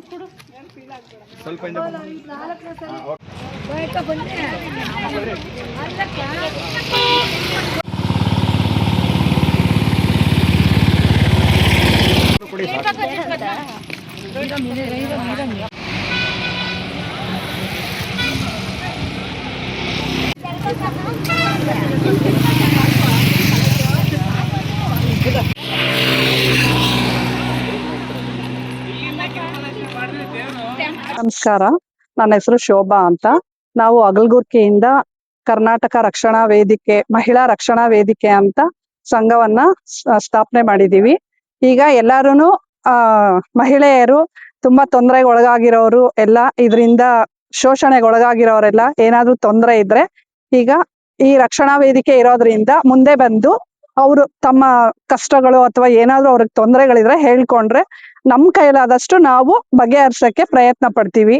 ಸ್ವಲ್ಪ ನಮಸ್ಕಾರ, ನನ್ನ ಹೆಸರು ಶೋಭಾ ಅಂತ. ನಾವು ಅಗಲಗುರ್ಕಿಯಿಂದ ಕರ್ನಾಟಕ ರಕ್ಷಣಾ ವೇದಿಕೆ, ಮಹಿಳಾ ರಕ್ಷಣಾ ವೇದಿಕೆ ಅಂತ ಸಂಘವನ್ನ ಸ್ಥಾಪನೆ ಮಾಡಿದೀವಿ. ಈಗ ಎಲ್ಲಾರು ಮಹಿಳೆಯರು ತುಂಬಾ ತೊಂದರೆಗೆ ಒಳಗಾಗಿರೋರು ಎಲ್ಲ, ಇದರಿಂದ ಶೋಷಣೆಗೆ ಒಳಗಾಗಿರೋರೆಲ್ಲ ಏನಾದ್ರೂ ತೊಂದರೆ ಇದ್ರೆ ಈಗ ಈ ರಕ್ಷಣಾ ವೇದಿಕೆ ಇರೋದ್ರಿಂದ ಮುಂದೆ ಬಂದು ಅವರು ತಮ್ಮ ಕಷ್ಟಗಳು ಅಥವಾ ಏನಾದ್ರೂ ಅವ್ರಿಗೆ ತೊಂದರೆಗಳಿದ್ರೆ ಹೇಳ್ಕೊಂಡ್ರೆ ನಮ್ ಕೈಲಾದಷ್ಟು ನಾವು ಬಗೆಹರಿಸಕ್ಕೆ ಪ್ರಯತ್ನ ಪಡ್ತೀವಿ.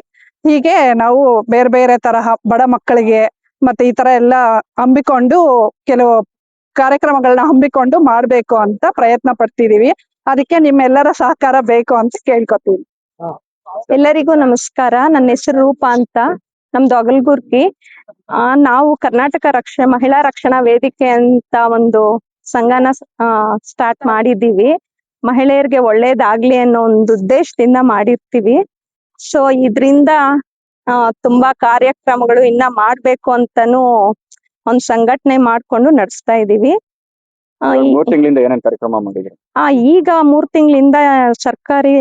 ಹೀಗೆ ನಾವು ಬೇರೆ ಬೇರೆ ತರಹ ಬಡ ಮಕ್ಕಳಿಗೆ ಮತ್ತೆ ಈ ತರ ಎಲ್ಲ ಹಮ್ಮಿಕೊಂಡು ಕೆಲವು ಕಾರ್ಯಕ್ರಮಗಳನ್ನ ಹಮ್ಮಿಕೊಂಡು ಮಾಡ್ಬೇಕು ಅಂತ ಪ್ರಯತ್ನ ಪಡ್ತಿದೀವಿ. ಅದಕ್ಕೆ ನಿಮ್ಮೆಲ್ಲರ ಸಹಕಾರ ಬೇಕು ಅಂತ ಕೇಳ್ಕೊತೀವಿ. ಎಲ್ಲರಿಗೂ ನಮಸ್ಕಾರ. ನನ್ನ ಹೆಸರು ರೂಪಾ ಅಂತ. ನಮ್ದು ಅಗಲಗುರ್ಕಿ. ನಾವು ಕರ್ನಾಟಕ ಮಹಿಳಾ ರಕ್ಷಣಾ ವೇದಿಕೆ ಅಂತ ಒಂದು ಸಂಘನ ಸ್ಟಾರ್ಟ್ ಮಾಡಿದ್ದೀವಿ. ಮಹಿಳೆಯರಿಗೆ ಒಳ್ಳೇದಾಗ್ಲಿ ಅನ್ನೋ ಒಂದು ಉದ್ದೇಶದಿಂದ ಮಾಡಿರ್ತೀವಿ. ಸೊ ಇದ್ರಿಂದ ತುಂಬಾ ಕಾರ್ಯಕ್ರಮಗಳು ಇನ್ನ ಮಾಡ್ಬೇಕು ಅಂತಾನು ಒಂದ್ ಸಂಘಟನೆ ಮಾಡ್ಕೊಂಡು ನಡೆಸ್ತಾ ಇದೀವಿ. ಈಗ 3 ತಿಂಗಳಿಂದ ಸರ್ಕಾರಿ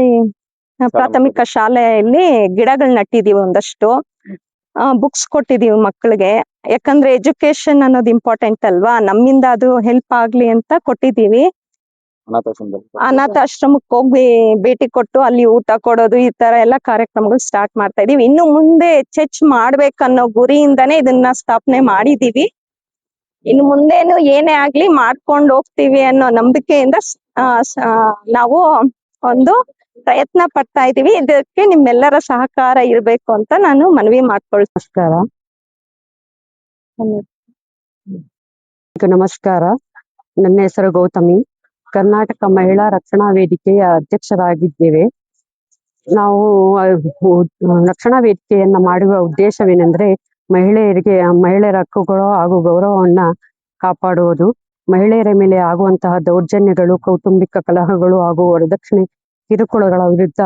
ಪ್ರಾಥಮಿಕ ಶಾಲೆಯಲ್ಲಿ ಗಿಡಗಳು ನಟ್ಟಿದೀವಿ. ಒಂದಷ್ಟು ಬುಕ್ಸ್ ಕೊಟ್ಟಿದೀವಿ ಮಕ್ಕಳಿಗೆ. ಯಾಕಂದ್ರೆ ಎಜುಕೇಶನ್ ಅನ್ನೋದು ಇಂಪಾರ್ಟೆಂಟ್ ಅಲ್ವಾ, ನಮ್ಮಿಂದ ಅದು ಹೆಲ್ಪ್ ಆಗ್ಲಿ ಅಂತ ಕೊಟ್ಟಿದೀವಿ. ಅನಾಥಾಶ್ರಮಕ್ಕೆ ಹೋಗಿ ಭೇಟಿ ಕೊಟ್ಟು ಅಲ್ಲಿ ಊಟ ಕೊಡೋದು, ಈ ತರ ಎಲ್ಲ ಕಾರ್ಯಕ್ರಮಗಳು ಸ್ಟಾರ್ಟ್ ಮಾಡ್ತಾ ಇದೀವಿ. ಇನ್ನು ಮುಂದೆ ಹೆಚ್ಚೆಚ್ಚು ಮಾಡ್ಬೇಕನ್ನೋ ಗುರಿಯಿಂದಾನೇ ಇದನ್ನ ಸ್ಥಾಪನೆ ಮಾಡಿದೀವಿ. ಇನ್ನು ಮುಂದೇನು ಏನೇ ಆಗ್ಲಿ ಮಾಡ್ಕೊಂಡು ಹೋಗ್ತೀವಿ ಅನ್ನೋ ನಂಬಿಕೆಯಿಂದ ನಾವು ಒಂದು ಪ್ರಯತ್ನ ಪಡ್ತಾ ಇದೀವಿ. ಇದಕ್ಕೆ ನಿಮ್ಮೆಲ್ಲರ ಸಹಕಾರ ಇರ್ಬೇಕು ಅಂತ ನಾನು ಮನವಿ ಮಾಡ್ಕೊಳ್ಸ್ಕಾರ. ನಮಸ್ಕಾರ, ನನ್ನ ಹೆಸರು ಗೌತಮಿ. ಕರ್ನಾಟಕ ಮಹಿಳಾ ರಕ್ಷಣಾ ವೇದಿಕೆಯ ಅಧ್ಯಕ್ಷರಾಗಿದ್ದೇವೆ. ನಾವು ರಕ್ಷಣಾ ವೇದಿಕೆಯನ್ನ ಮಾಡುವ ಉದ್ದೇಶವೇನೆಂದ್ರೆ ಮಹಿಳೆಯರ ಹಕ್ಕುಗಳು ಹಾಗೂ ಗೌರವವನ್ನ ಕಾಪಾಡುವುದು, ಮಹಿಳೆಯರ ಮೇಲೆ ಆಗುವಂತಹ ದೌರ್ಜನ್ಯಗಳು, ಕೌಟುಂಬಿಕ ಕಲಹಗಳು ಹಾಗೂ ವರದಕ್ಷಿಣೆ ಕಿರುಕುಳಗಳ ವಿರುದ್ಧ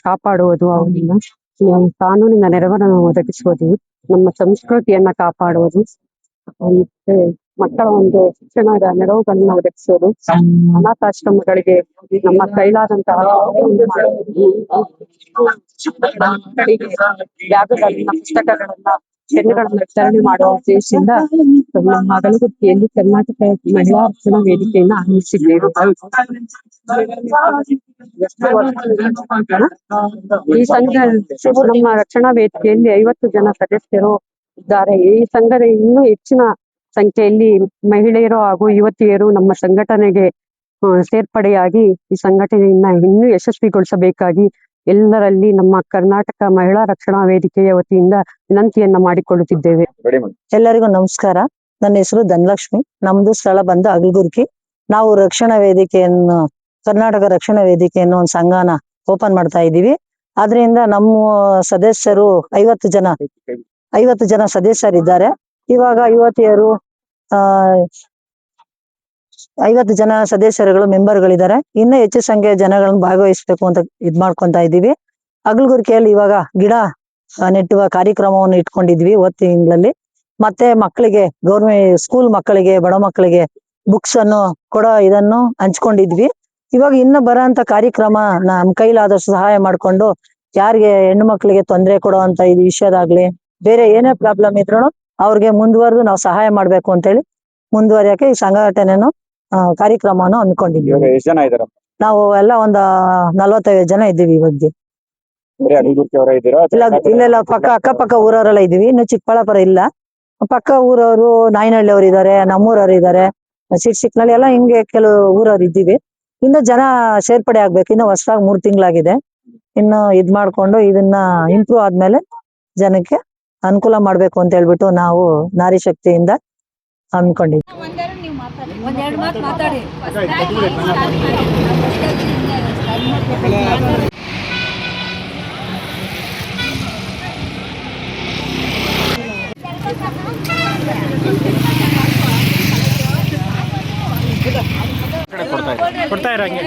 ಕಾಪಾಡುವುದು, ಅವರನ್ನ ಕಾನೂನಿನ ನೆರವನ್ನು ಒದಗಿಸುವುದು, ನಮ್ಮ ಸಂಸ್ಕೃತಿಯನ್ನ ಕಾಪಾಡುವುದು, ಮತ್ತೆ ಮಕ್ಕಳ ಒಂದು ಶಿಕ್ಷಣದ ನೆರವುಗಳನ್ನ ಒದಗಿಸೋದು, ಅನಾಥಾಶ್ರಮಗಳಿಗೆ ನಮ್ಮ ಕೈಲಾದಂತಹ ಬ್ಯಾಗುಗಳನ್ನ, ಪುಸ್ತಕಗಳನ್ನ, ಪೆನ್ನುಗಳನ್ನ ವಿತರಣೆ ಮಾಡುವ ಉದ್ದೇಶದಿಂದ ನಮ್ಮ ಅಗಲಗುರ್ಕಿಯಲ್ಲಿ ಕರ್ನಾಟಕ ಮಹಿಳಾ ರಕ್ಷಣಾ ವೇದಿಕೆಯನ್ನ ಆರಂಭಿಸಿದ್ದೇವೆ. ಈ ಸಂಘ, ನಮ್ಮ ರಕ್ಷಣಾ ವೇದಿಕೆಯಲ್ಲಿ 50 ಜನ ಸದಸ್ಯರು ಇದ್ದಾರೆ. ಈ ಸಂಘದ ಇನ್ನೂ ಹೆಚ್ಚಿನ ಸಂಖ್ಯೆಯಲ್ಲಿ ಮಹಿಳೆಯರು ಹಾಗೂ ಯುವತಿಯರು ನಮ್ಮ ಸಂಘಟನೆಗೆ ಸೇರ್ಪಡೆಯಾಗಿ ಈ ಸಂಘಟನೆಯನ್ನ ಇನ್ನೂ ಯಶಸ್ವಿಗೊಳಿಸಬೇಕಾಗಿ ಎಲ್ಲರಲ್ಲಿ ನಮ್ಮ ಕರ್ನಾಟಕ ಮಹಿಳಾ ರಕ್ಷಣಾ ವೇದಿಕೆಯ ವತಿಯಿಂದ ವಿನಂತಿಯನ್ನ ಮಾಡಿಕೊಳ್ಳುತ್ತಿದ್ದೇವೆ. ಎಲ್ಲರಿಗೂ ನಮಸ್ಕಾರ. ನನ್ನ ಹೆಸರು ಧನಲಕ್ಷ್ಮಿ. ನಮ್ದು ಸ್ಥಳ ಬಂದು ಅಗಲಗುರ್ಕಿ. ನಾವು ರಕ್ಷಣಾ ವೇದಿಕೆಯನ್ನು, ಕರ್ನಾಟಕ ರಕ್ಷಣಾ ವೇದಿಕೆಯನ್ನು ಒಂದು ಸಂಘನ ಓಪನ್ ಮಾಡ್ತಾ ಇದ್ದೀವಿ. ಆದ್ರಿಂದ ನಮ್ಮ ಸದಸ್ಯರು 50 ಜನ ಸದಸ್ಯರಿದ್ದಾರೆ. ಇವಾಗ ಯುವತಿಯರು 50 ಜನ ಸದಸ್ಯರುಗಳು ಮೆಂಬರ್ಗಳಿದ್ದಾರೆ. ಇನ್ನೂ ಹೆಚ್ಚು ಸಂಖ್ಯೆಯ ಜನಗಳನ್ನು ಭಾಗವಹಿಸ್ಬೇಕು ಅಂತ ಮಾಡ್ಕೊಂತ ಇದ್ದೀವಿ. ಅಗಲಗುರ್ಕಿಯಲ್ಲಿ ಇವಾಗ ಗಿಡ ನೆಟ್ಟುವ ಕಾರ್ಯಕ್ರಮವನ್ನು ಇಟ್ಕೊಂಡಿದ್ವಿ ತಿಂಗಳಲ್ಲಿ. ಮತ್ತೆ ಮಕ್ಕಳಿಗೆ, ಸ್ಕೂಲ್ ಮಕ್ಕಳಿಗೆ, ಬಡ ಮಕ್ಕಳಿಗೆ ಬುಕ್ಸ್ ಅನ್ನು ಇದನ್ನು ಹಂಚ್ಕೊಂಡಿದ್ವಿ. ಇವಾಗ ಇನ್ನು ಬರೋಂತ ಕಾರ್ಯಕ್ರಮ ನಮ್ ಕೈಲಾದಷ್ಟು ಸಹಾಯ ಮಾಡ್ಕೊಂಡು, ಯಾರಿಗೆ ಹೆಣ್ಣು ಮಕ್ಕಳಿಗೆ ತೊಂದರೆ ಕೊಡುವಂತ ಇದು ವಿಷಯದಾಗ್ಲಿ, ಬೇರೆ ಏನೇ ಪ್ರಾಬ್ಲಮ್ ಇದ್ರು ಅವ್ರಿಗೆ ಮುಂದುವರೆದು ನಾವು ಸಹಾಯ ಮಾಡ್ಬೇಕು ಅಂತ ಹೇಳಿ ಮುಂದುವರಿಯಕ್ಕೆ ಈ ಸಂಘಟನೆಯನ್ನು ಕಾರ್ಯಕ್ರಮವನ್ನು ಹಮ್ಮಿಕೊಂಡಿದ್ದೀವಿ. ನಾವು ಎಲ್ಲ ಒಂದು 45 ಜನ ಇದ್ದೀವಿ ಇವಾಗ. ಇಲ್ಲೆಲ್ಲ ಅಕ್ಕಪಕ್ಕ ಊರವರೆಲ್ಲ ಇದ್ದೀವಿ. ಇನ್ನು ಚಿಕ್ಕಬಳ್ಳಾಪುರ ಇಲ್ಲ, ಪಕ್ಕ ಊರವರು, ನಾಯನಹಳ್ಳಿ ಅವ್ರು ಇದಾರೆ, ನಮ್ಮೂರವ್ರು ಇದಾರೆ, ಸಿಕ್ನಲ್ಲಿ ಎಲ್ಲ ಹಿಂಗೆ ಕೆಲವು ಊರವ್ರು ಇದ್ದೀವಿ. ಇನ್ನು ಜನ ಸೇರ್ಪಡೆ ಆಗ್ಬೇಕು. ಇನ್ನು ಹೊಸದಾಗಿ 3 ತಿಂಗಳಾಗಿದೆ. ಇನ್ನು ಮಾಡ್ಕೊಂಡು ಇದನ್ನ ಇಂಪ್ರೂವ್ ಆದ್ಮೇಲೆ ಜನಕ್ಕೆ ಅನುಕೂಲ ಮಾಡ್ಬೇಕು ಅಂತ ಹೇಳ್ಬಿಟ್ಟು ನಾವು ನಾರಿ ಶಕ್ತಿಯಿಂದ ಹಮ್ಮಿಕೊಂಡಿದ್ವಿ. ಕೊಡ್ತಾ ಇರಂಗೆ